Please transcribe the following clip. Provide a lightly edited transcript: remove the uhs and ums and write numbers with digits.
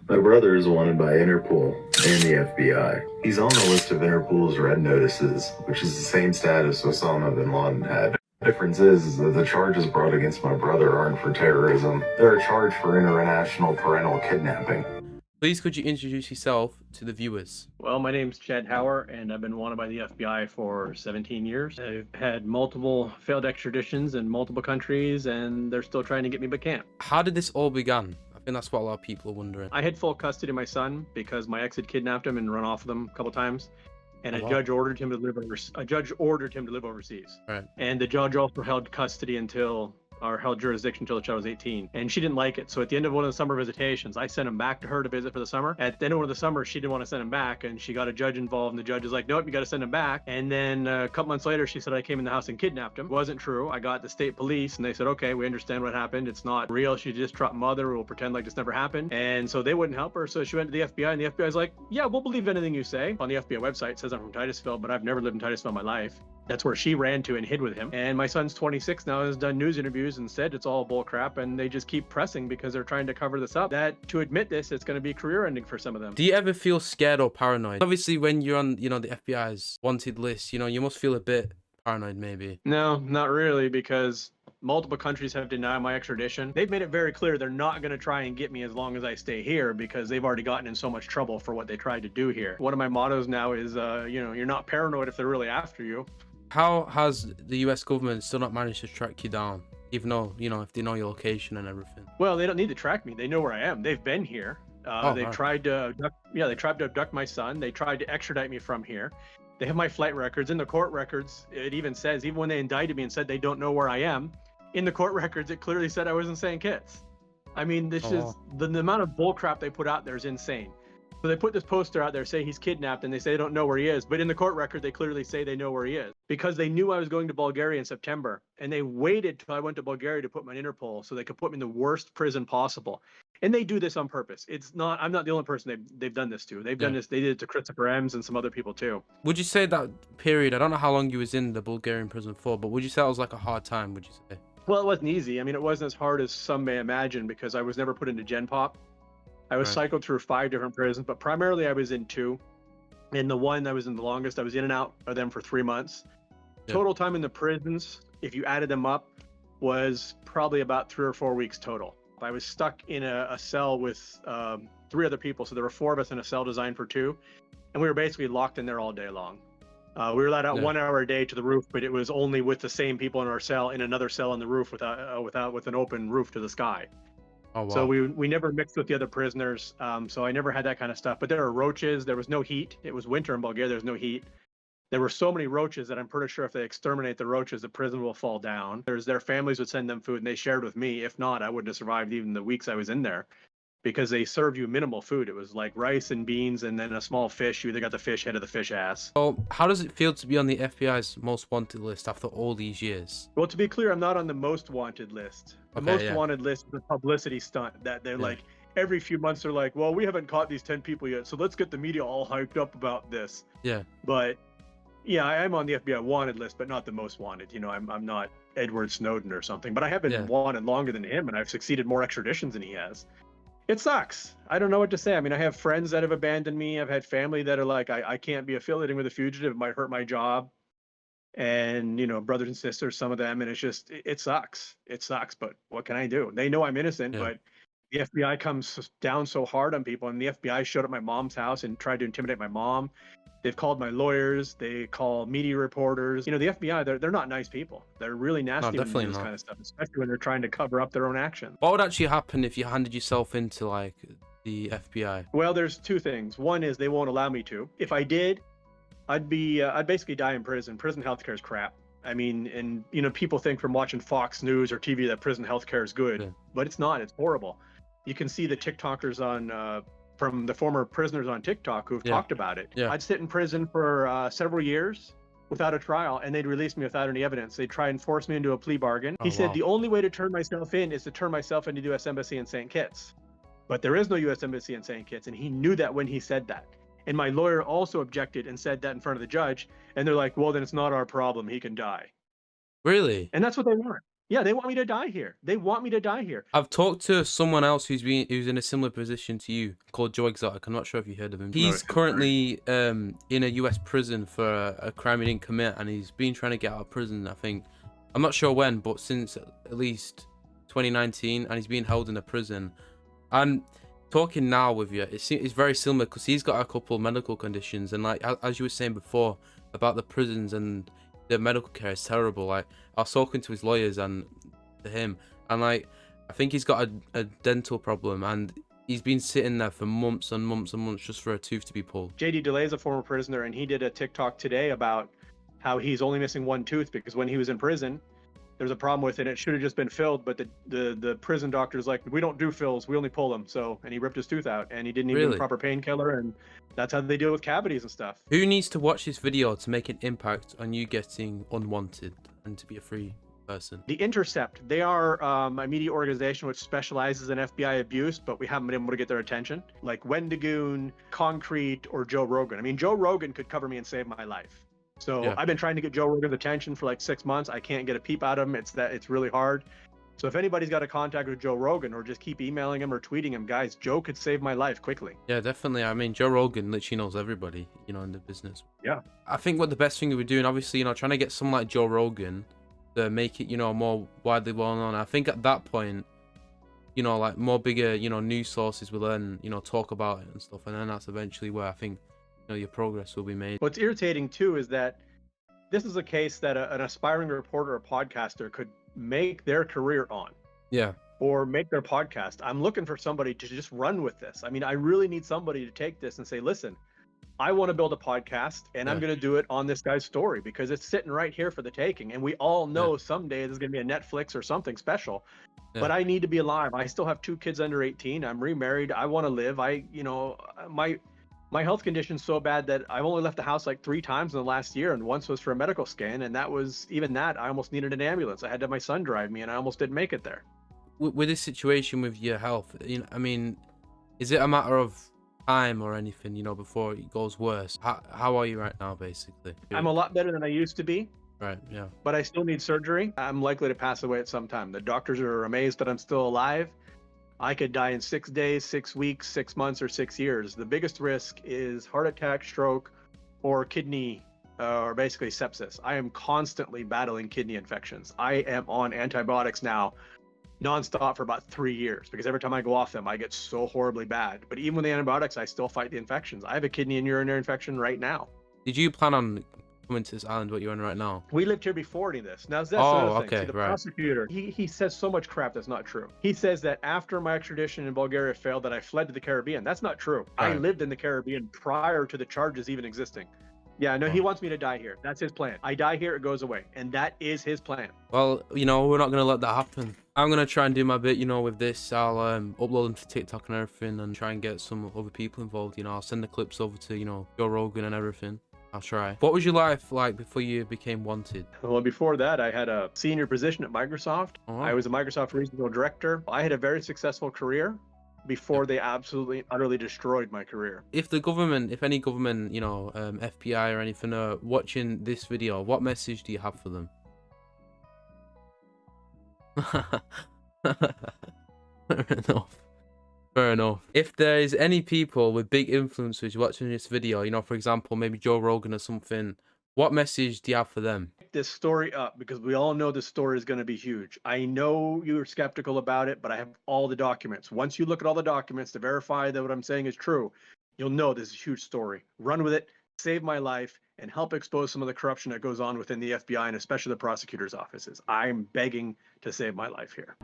My brother is wanted by Interpol and the FBI. He's on the list of Interpol's red notices, which is the same status Osama bin Laden had. The difference is that the charges brought against my brother aren't for terrorism. They're a charge for international parental kidnapping. Please could you introduce yourself to the viewers? Well, my name's Chad Hauer, and I've been wanted by the FBI for 17 years. I've had multiple failed extraditions in multiple countries, and they're still trying to get me but can't. How did this all begin? I think that's what a lot of people are wondering. I had full custody of my son because my ex had kidnapped him and run off with him a couple times. And Oh, a wow. judge ordered him to live overseas. Right. And the judge also held custody held jurisdiction until the child was 18. And she didn't like it. So at the end of one of the summer visitations, I sent him back to her to visit for the summer. At the end of one of the summers, she didn't want to send him back. And she got a judge involved. And the judge is like, nope, you got to send him back. And then a couple months later, she said I came in the house and kidnapped him. It wasn't true. I got the state police and they said, okay, we understand what happened. It's not real. She just trapped mother. We'll pretend like this never happened. And so they wouldn't help her. So she went to the FBI and the FBI is like, yeah, we'll believe anything you say. On the FBI website, it says I'm from Titusville, but I've never lived in Titusville in my life. That's where she ran to and hid with him. And my son's 26 now, has done news interviews and said it's all bull crap, and they just keep pressing because they're trying to cover this up. That to admit this, it's going to be career ending for some of them. Do you ever feel scared or paranoid? Obviously, when you're on, the FBI's wanted list, you must feel a bit paranoid, maybe. No, not really, because multiple countries have denied my extradition. They've made it very clear they're not going to try and get me as long as I stay here because they've already gotten in so much trouble for what they tried to do here. One of my mottos now is, you're not paranoid if they're really after you. How has the US government still not managed to track you down, even though, if they know your location and everything? Well, they don't need to track me. They know where I am. They've been here. They've tried to abduct my son. They tried to extradite me from here. They have my flight records. In the court records, it even says, even when they indicted me and said they don't know where I am, in the court records, it clearly said I was in St. Kitts. I mean, the amount of bullcrap they put out there is insane. So they put this poster out there saying he's kidnapped and they say they don't know where he is. But in the court record, they clearly say they know where he is because they knew I was going to Bulgaria in September. And they waited till I went to Bulgaria to put me in Interpol so they could put me in the worst prison possible. And they do this on purpose. I'm not the only person they've done this to. They've done this. They did it to Christopher Ems and some other people too. Would you say that period, I don't know how long you was in the Bulgarian prison for, but would you say that was like a hard time, would you say? Well, it wasn't easy. I mean, it wasn't as hard as some may imagine because I was never put into Gen Pop. I was cycled through 5 different prisons, but primarily I was in 2. And the one I was in the longest, I was in and out of them for 3 months. Yeah. Total time in the prisons, if you added them up, was probably about 3 or 4 weeks total. I was stuck in a cell with 3 other people. So there were 4 of us in a cell designed for 2. And we were basically locked in there all day long. We were let out 1 hour a day to the roof, but it was only with the same people in our cell in another cell on the roof with an open roof to the sky. Oh, wow. So we never mixed with the other prisoners. So I never had that kind of stuff. But there were roaches. There was no heat. It was winter in Bulgaria. There was no heat. There were so many roaches that I'm pretty sure if they exterminate the roaches, the prison will fall down. Their families would send them food and they shared with me. If not, I wouldn't have survived even the weeks I was in there because they served you minimal food. It was like rice and beans and then a small fish. You either got the fish head or the fish ass. So how does it feel to be on the FBI's most wanted list after all these years? Well, to be clear, I'm not on the most wanted list. The most wanted list is a publicity stunt that they're like, every few months they're like, well, we haven't caught these 10 people yet, so let's get the media all hyped up about this. Yeah. But yeah, I'm on the FBI wanted list, but not the most wanted. I'm not Edward Snowden or something, but I have been wanted longer than him, and I've succeeded more extraditions than he has. It sucks. I don't know what to say. I mean, I have friends that have abandoned me. I've had family that are like, I can't be affiliating with a fugitive. It might hurt my job. And, brothers and sisters, some of them. And it's just, it sucks. It sucks. But what can I do? They know I'm innocent, but the FBI comes down so hard on people. And the FBI showed up at my mom's house and tried to intimidate my mom. They've called my lawyers. They call media reporters. The FBI, they're not nice people. They're really nasty when they do this kind of stuff, especially when they're trying to cover up their own actions. What would actually happen if you handed yourself into, like, the FBI? Well, there's 2 things. One is they won't allow me to. If I did, I'd basically die in prison. Prison healthcare is crap. I mean, and, people think from watching Fox News or TV that prison healthcare is good, but it's not. It's horrible. You can see the TikTokers from the former prisoners on TikTok who've talked about it. I'd sit in prison for several years without a trial, and they'd release me without any evidence. They'd try and force me into a plea bargain. He said the only way to turn myself in is to turn myself into the U.S. Embassy in St. Kitts. But there is no U.S. Embassy in St. Kitts, and he knew that when he said that. And my lawyer also objected and said that in front of the judge, and they're like, well, then it's not our problem. He can die. Really? And that's what they want. Yeah, they want me to die here. They want me to die here. I've talked to someone else who's in a similar position to you, called Joe Exotic. I'm not sure if you heard of him. He's currently in a US prison for a crime he didn't commit, and he's been trying to get out of prison, I think. I'm not sure when, but since at least 2019, and he's been held in a prison. And talking now with you, it's very similar, because he's got a couple of medical conditions, and like as you were saying before about the prisons and the medical care is terrible. Like, I was talking to his lawyers and to him, and like, I think he's got a dental problem, and he's been sitting there for months and months and months just for a tooth to be pulled. JD DeLay is a former prisoner, and he did a TikTok today about how he's only missing one tooth because when he was in prison, there's a problem with it. It should have just been filled, but the prison doctor's like, we don't do fills, we only pull them. So, and he ripped his tooth out, and he didn't even Really? proper painkiller, and that's how they deal with cavities and stuff. Who needs to watch this video to make an impact on you getting unwanted and to be a free person? The Intercept, they are a media organization which specializes in FBI abuse, but we haven't been able to get their attention. Like Wendigoon, Concrete, or Joe Rogan. I mean, Joe Rogan could cover me and save my life. So Yeah. I've been trying to get Joe Rogan's attention for like 6 months. I can't get a peep out of him. It's really hard. So if anybody's got a contact with Joe Rogan, or just keep emailing him or tweeting him, guys, Joe could save my life quickly. Yeah, definitely. I mean, Joe Rogan literally knows everybody, you know, in the business. Yeah. I think what the best thing we're doing, obviously, you know, trying to get someone like Joe Rogan to make it, you know, more widely well known. I think at that point, you know, like more bigger, you know, news sources will then, you know, talk about it and stuff. And then that's eventually where I think, you know, your progress will be made. What's irritating too is that this is a case that an aspiring reporter or podcaster could make their career on. Yeah. Or make their podcast. I'm looking for somebody to just run with this. I mean, I really need somebody to take this and say, listen, I want to build a podcast, and I'm going to do it on this guy's story because it's sitting right here for the taking. And we all know someday there's going to be a Netflix or something special. But I need to be alive. I still have 2 kids under 18. I'm remarried. I want to live. My health condition's so bad that I've only left the house like 3 times in the last year, and once was for a medical scan, and that was even that. I almost needed an ambulance. I had to have my son drive me, and I almost didn't make it there. With this situation with your health, you know, I mean, is it a matter of time or anything, you know, before it goes worse? How are you right now, basically? I'm a lot better than I used to be. Right, yeah. But I still need surgery. I'm likely to pass away at some time. The doctors are amazed that I'm still alive. I could die in 6 days, 6 weeks, 6 months, or 6 years. The biggest risk is heart attack, stroke, or kidney, or basically sepsis. I am constantly battling kidney infections. I am on antibiotics now nonstop for about 3 years because every time I go off them, I get so horribly bad. But even with the antibiotics, I still fight the infections. I have a kidney and urinary infection right now. Did you plan on coming to this island what you're in right now? We lived here before any of this. Now, that's another thing. Okay, See, the right. prosecutor, he says so much crap that's not true. He says that after my extradition in Bulgaria failed, that I fled to the Caribbean. That's not true. I Right. lived in the Caribbean prior to the charges even existing. Yeah, no, he wants me to die here. That's his plan. I die here, it goes away. And that is his plan. Well, you know, we're not going to let that happen. I'm going to try and do my bit, you know, with this. I'll upload them to TikTok and everything and try and get some other people involved. You know, I'll send the clips over to, you know, Joe Rogan and everything. I'll try. What was your life like before you became wanted? Well, before that, I had a senior position at Microsoft. Oh. I was a Microsoft regional director. I had a very successful career before they absolutely, utterly destroyed my career. If the government, if any government, you know, FBI or anything are watching this video, what message do you have for them? Fair enough. Fair enough. If there is any people with big influencers watching this video, you know, for example, maybe Joe Rogan or something, what message do you have for them? This story up because we all know this story is going to be huge. I know you're skeptical about it, but I have all the documents. Once you look at all the documents to verify that what I'm saying is true, you'll know this is a huge story. Run with it, save my life, and help expose some of the corruption that goes on within the FBI and especially the prosecutor's offices. I'm begging to save my life here.